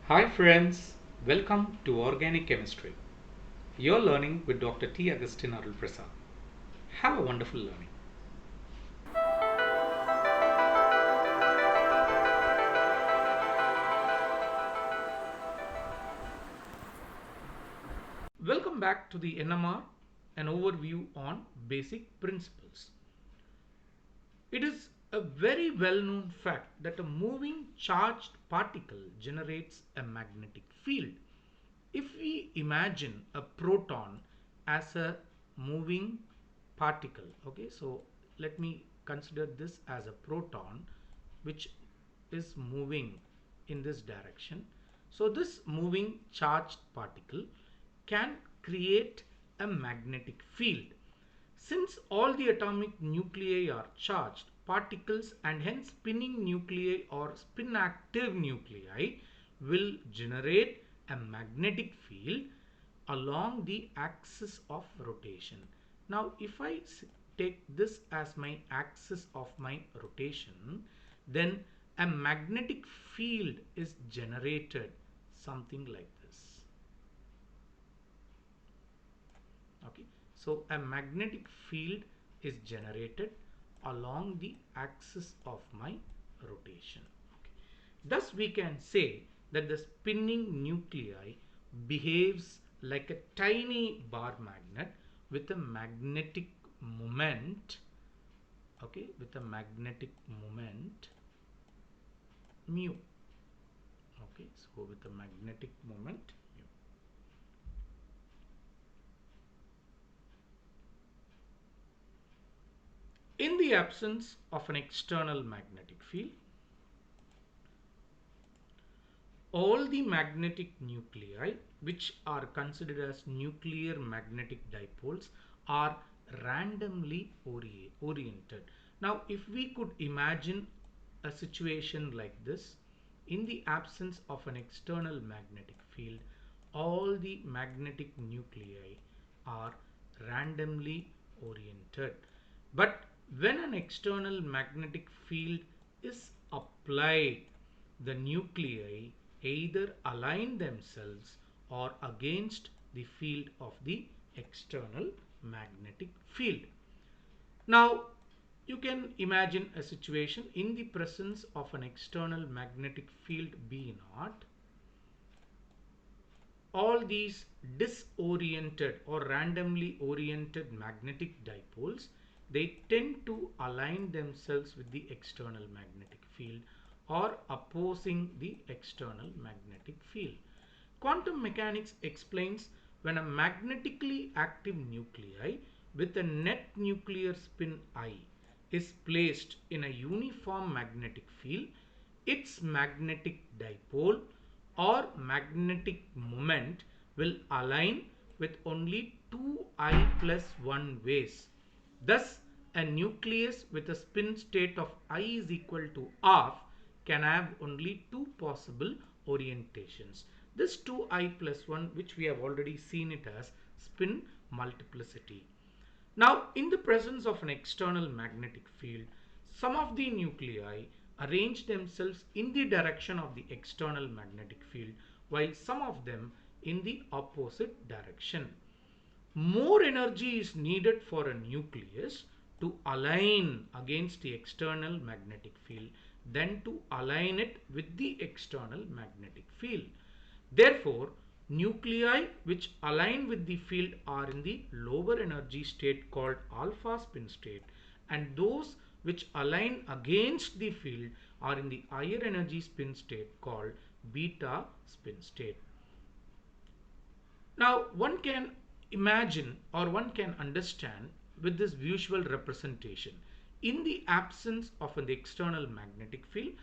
Hi friends, welcome to Organic Chemistry. You're learning with Dr. T. Agustin Arul Prasad. Have a wonderful learning. Welcome back to the NMR, an overview on basic principles. It is a very well known fact that a moving charged particle generates a magnetic field. If we imagine a proton as a moving particle, okay, so let me consider this as a proton which is moving in this direction. So this moving charged particle can create a magnetic field. Since all the atomic nuclei are charged, particles and hence spinning nuclei or spin active nuclei will generate a magnetic field along the axis of rotation. Now, if I take this as my axis of my rotation, then a magnetic field is generated something like this. Okay, so a magnetic field is generated along the axis of my rotation. Okay. Thus we can say that the spinning nuclei behaves like a tiny bar magnet with a magnetic moment, okay, with a magnetic moment mu. Okay, so with a magnetic moment mu. In the absence of an external magnetic field, all the magnetic nuclei which are considered as nuclear magnetic dipoles are randomly oriented. Now, if we could imagine a situation like this, in the absence of an external magnetic field, all the magnetic nuclei are randomly oriented. But when an external magnetic field is applied, the nuclei either align themselves or against the field of the external magnetic field. Now, you can imagine a situation in the presence of an external magnetic field B naught. All these disoriented or randomly oriented magnetic dipoles, they tend to align themselves with the external magnetic field or opposing the external magnetic field. Quantum mechanics explains when a magnetically active nuclei with a net nuclear spin I is placed in a uniform magnetic field, its magnetic dipole or magnetic moment will align with only 2I plus 1 ways. Thus, a nucleus with a spin state of I is equal to half can have only two possible orientations. This 2I plus 1, which we have already seen it as spin multiplicity. Now, in the presence of an external magnetic field, some of the nuclei arrange themselves in the direction of the external magnetic field, while some of them in the opposite direction. More energy is needed for a nucleus to align against the external magnetic field than to align it with the external magnetic field. Therefore, nuclei which align with the field are in the lower energy state called alpha spin state, and those which align against the field are in the higher energy spin state called beta spin state. Now, one can imagine or one can understand with this visual representation. In the absence of an external magnetic field,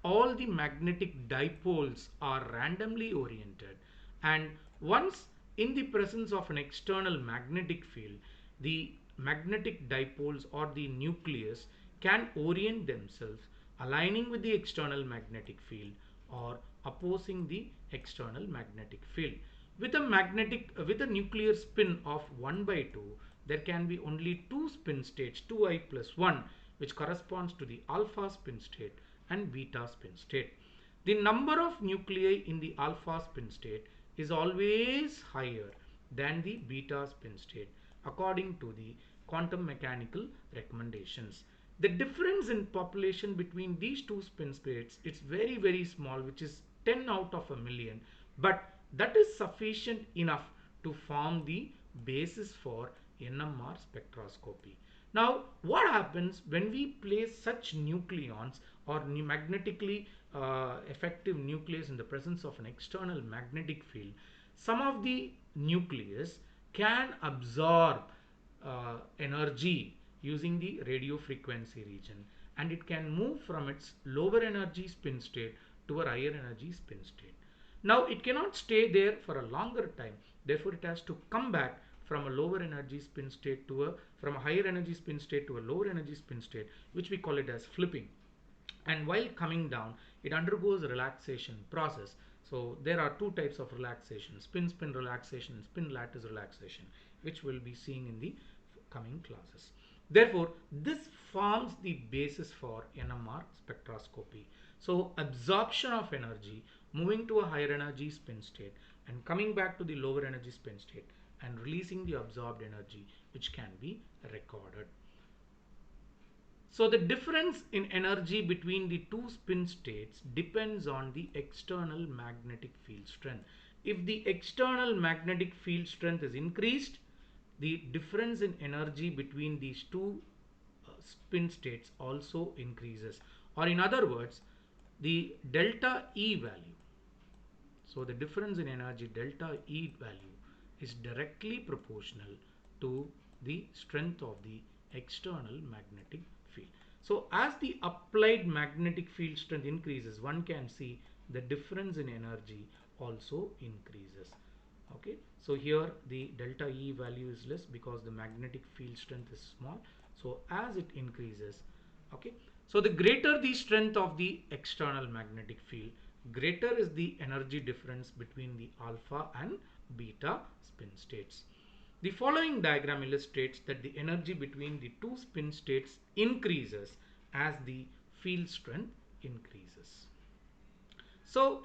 all the magnetic dipoles are randomly oriented, and once in the presence of an external magnetic field, the magnetic dipoles or the nucleus can orient themselves aligning with the external magnetic field or opposing the external magnetic field. With a nuclear spin of 1 by 2, there can be only two spin states, 2I plus 1, which corresponds to the alpha spin state and beta spin state. The number of nuclei in the alpha spin state is always higher than the beta spin state according to the quantum mechanical recommendations. The difference in population between these two spin states is very small, which is 10 out of a million, but that is sufficient enough to form the basis for NMR spectroscopy. Now, what happens when we place such nucleons or magnetically effective nucleus in the presence of an external magnetic field? Some of the nucleus can absorb energy using the radio frequency region, and it can move from its lower energy spin state to a higher energy spin state. Now it cannot stay there for a longer time, therefore it has to come back from a lower energy spin state to a from a higher energy spin state to a lower energy spin state, which we call it as flipping. And while coming down, it undergoes a relaxation process. So there are two types of relaxation: spin relaxation and spin lattice relaxation, which we'll be seeing in the coming classes. Therefore, this forms the basis for NMR spectroscopy. So absorption of energy, moving to a higher energy spin state and coming back to the lower energy spin state and releasing the absorbed energy, which can be recorded. So the difference in energy between the two spin states depends on the external magnetic field strength. If the external magnetic field strength is increased, the difference in energy between these two spin states also increases. Or in other words, the delta E value. So the difference in energy delta E value is directly proportional to the strength of the external magnetic field. So as the applied magnetic field strength increases, one can see the difference in energy also increases. Okay, so here the delta E value is less because the magnetic field strength is small. So as it increases, okay, so the greater the strength of the external magnetic field, greater is the energy difference between the alpha and beta spin states. The following diagram illustrates that the energy between the two spin states increases as the field strength increases. So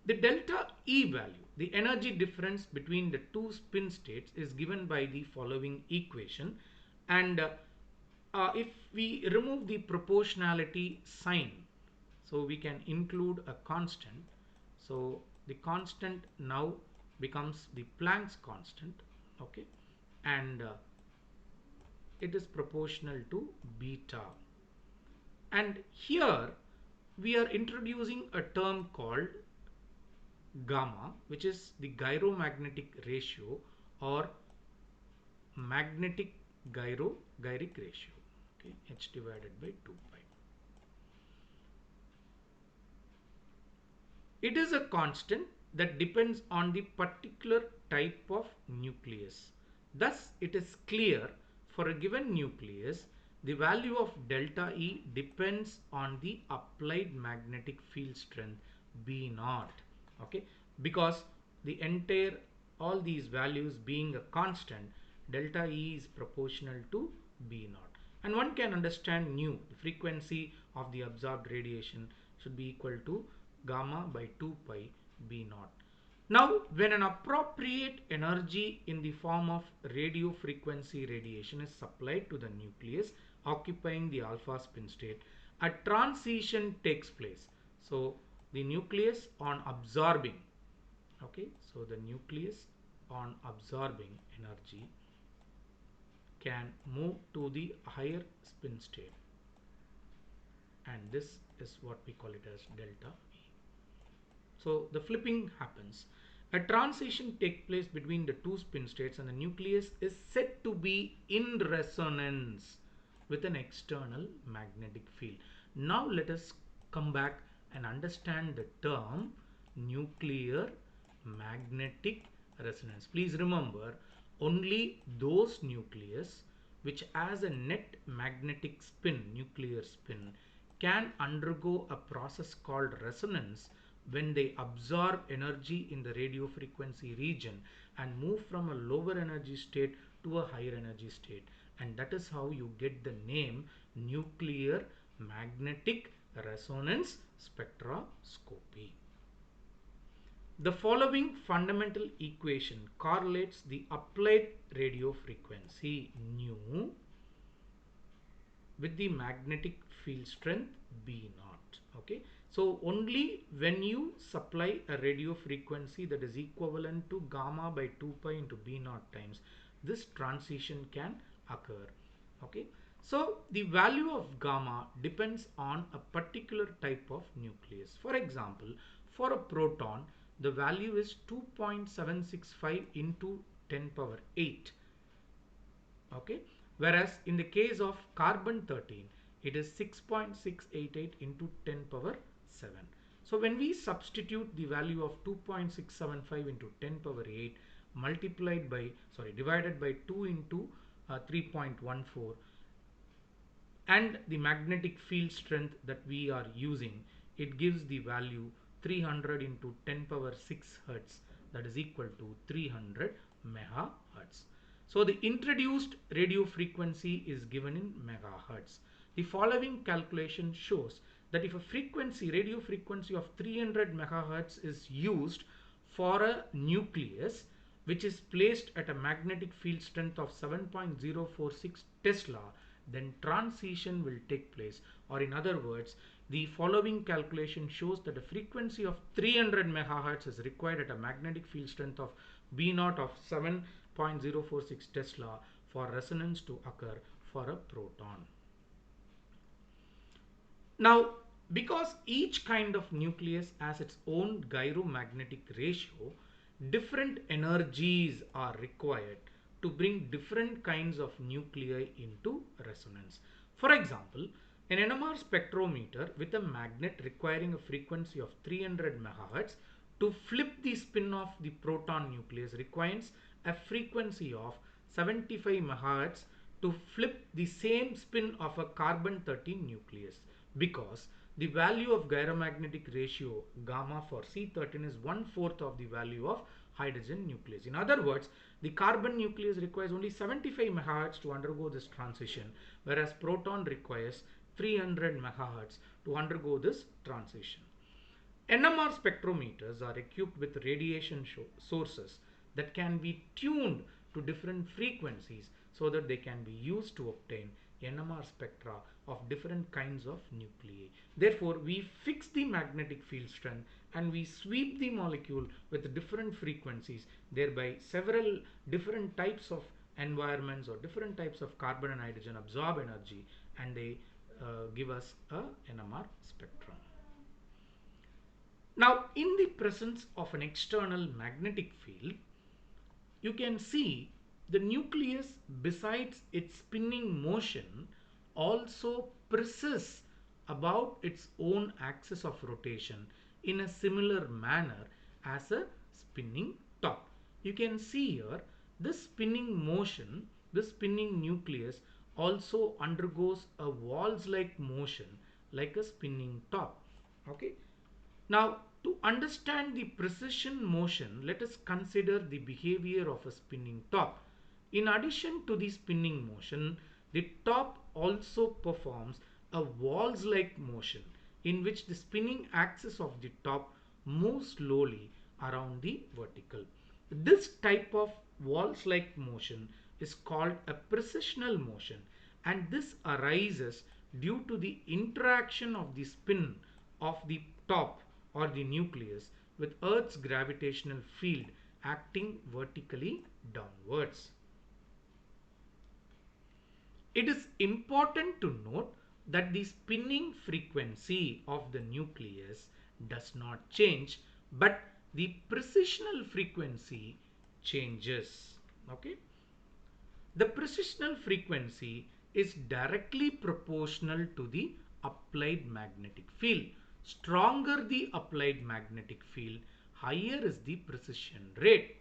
the delta E value, the energy difference between the two spin states, is given by the following equation. And if we remove the proportionality sign, so we can include a constant. So the constant now becomes the Planck's constant, okay, and it is proportional to beta. And here we are introducing a term called gamma, which is the gyromagnetic ratio or magnetic gyric ratio, okay, h divided by 2 pi. It is a constant that depends on the particular type of nucleus. Thus, it is clear for a given nucleus, the value of delta E depends on the applied magnetic field strength B naught. Okay, because the entire all these values being a constant, delta E is proportional to B naught. And one can understand nu, the frequency of the absorbed radiation, should be equal to gamma by 2 pi B naught. Now, when an appropriate energy in the form of radio frequency radiation is supplied to the nucleus occupying the alpha spin state, a transition takes place. So, the nucleus on absorbing, okay, so the nucleus on absorbing energy can move to the higher spin state, and this is what we call it as delta E. So the flipping happens. A transition takes place between the two spin states and the nucleus is said to be in resonance with an external magnetic field. Now let us come back and understand the term nuclear magnetic resonance. Please remember, only those nucleus which has a net magnetic spin, nuclear spin, can undergo a process called resonance when they absorb energy in the radio frequency region and move from a lower energy state to a higher energy state. And that is how you get the name nuclear magnetic resonance spectroscopy. The following fundamental equation correlates the applied radio frequency nu with the magnetic field strength B naught. Okay, so only when you supply a radio frequency that is equivalent to gamma by 2 pi into B naught times, this transition can occur. Okay, so the value of gamma depends on a particular type of nucleus. For example, for a proton, the value is 2.765 into 10 power 8. Okay, whereas in the case of carbon 13 it is 6.688 into 10 power 7. So when we substitute the value of 2.675 into 10 power 8 divided by 2 into 3.14 and the magnetic field strength that we are using, it gives the value 300 into 10 power 6 hertz, that is equal to 300 megahertz. So the introduced radio frequency is given in megahertz. The following calculation shows that if a radio frequency of 300 megahertz is used for a nucleus which is placed at a magnetic field strength of 7.046 Tesla, then transition will take place. Or in other words, the following calculation shows that a frequency of 300 megahertz is required at a magnetic field strength of B naught of 7.046 Tesla for resonance to occur for a proton. Now, because each kind of nucleus has its own gyromagnetic ratio, different energies are required to bring different kinds of nuclei into resonance. For example, an NMR spectrometer with a magnet requiring a frequency of 300 MHz to flip the spin of the proton nucleus requires a frequency of 75 MHz to flip the same spin of a carbon 13 nucleus, because the value of gyromagnetic ratio gamma for C13 is 1/4 of the value of hydrogen nucleus. In other words, the carbon nucleus requires only 75 MHz to undergo this transition, whereas proton requires 300 MHz to undergo this transition. NMR spectrometers are equipped with radiation sources that can be tuned to different frequencies so that they can be used to obtain NMR spectra of different kinds of nuclei. Therefore, we fix the magnetic field strength and we sweep the molecule with different frequencies, thereby several different types of environments or different types of carbon and hydrogen absorb energy, and they give us a NMR spectrum. Now, in the presence of an external magnetic field, you can see the nucleus, besides its spinning motion, also persists about its own axis of rotation in a similar manner as a spinning top. You can see here this spinning motion, this spinning nucleus also undergoes a waltz-like motion like a spinning top. Okay. Now, to understand the precession motion, let us consider the behavior of a spinning top. In addition to the spinning motion, the top also performs a waltz-like motion in which the spinning axis of the top moves slowly around the vertical. This type of waltz-like motion is called a precessional motion, and this arises due to the interaction of the spin of the top or the nucleus with Earth's gravitational field acting vertically downwards. It is important to note that the spinning frequency of the nucleus does not change, but the precessional frequency changes. Okay? The precessional frequency is directly proportional to the applied magnetic field. Stronger the applied magnetic field, higher is the precession rate.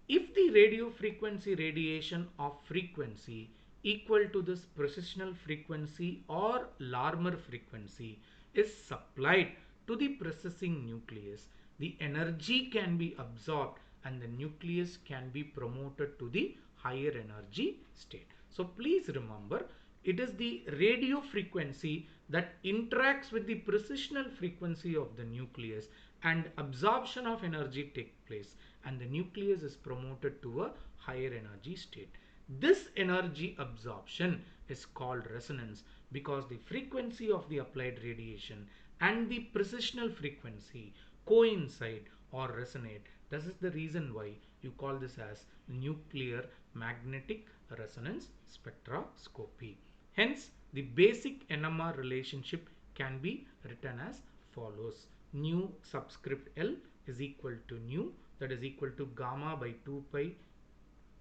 If the radio frequency radiation of frequency equal to this precessional frequency or Larmor frequency is supplied to the precessing nucleus, the energy can be absorbed and the nucleus can be promoted to the higher energy state. So please remember, It is the radio frequency that interacts with the precessional frequency of the nucleus, and absorption of energy takes place, and the nucleus is promoted to a higher energy state. This energy absorption is called resonance because the frequency of the applied radiation and the precessional frequency coincide or resonate. This is the reason why you call this as nuclear magnetic resonance spectroscopy. Hence, the basic NMR relationship can be written as follows: nu subscript L is equal to nu, that is equal to gamma by 2 pi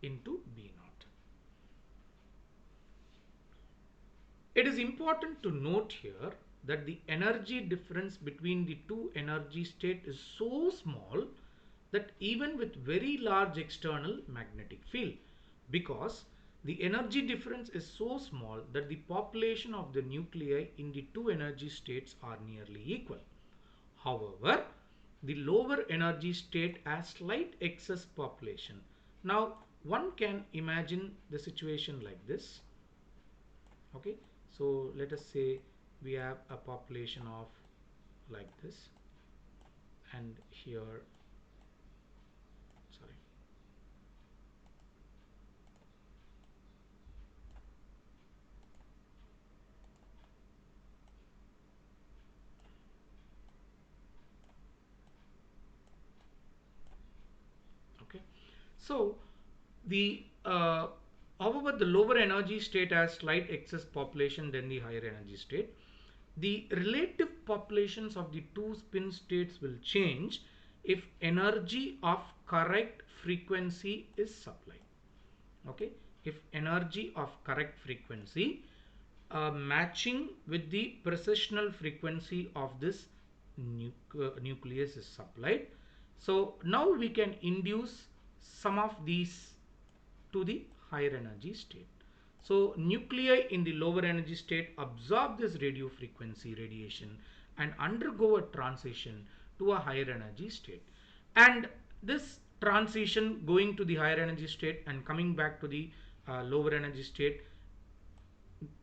into B naught. It is important to note here that the energy difference between the two energy states is so small that even with very large external magnetic field, because the energy difference is so small that the population of the nuclei in the two energy states are nearly equal. However, the lower energy state has slight excess population. Now, one can imagine the situation like this. Okay, so let us say we have a population of like this, and here, sorry, okay, so the however, the lower energy state has slight excess population than the higher energy state. The relative populations of the two spin states will change if energy of correct frequency is supplied. Okay, if energy of correct frequency matching with the precessional frequency of this nucleus is supplied, so now we can induce some of these to the higher energy state. So nuclei in the lower energy state absorb this radio frequency radiation and undergo a transition to a higher energy state. And this transition going to the higher energy state and coming back to the lower energy state,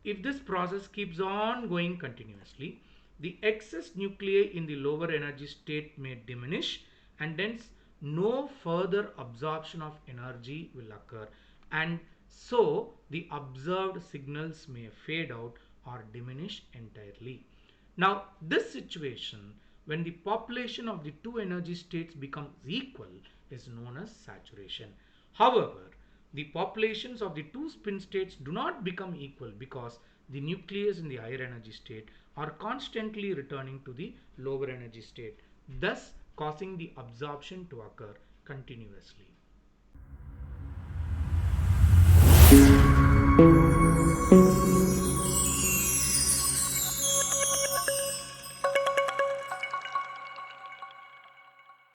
if this process keeps on going continuously, the excess nuclei in the lower energy state may diminish, and hence no further absorption of energy will occur, and so the observed signals may fade out or diminish entirely. Now, this situation, when the population of the two energy states becomes equal, is known as saturation. However, the populations of the two spin states do not become equal because the nucleus in the higher energy state are constantly returning to the lower energy state, thus causing the absorption to occur continuously.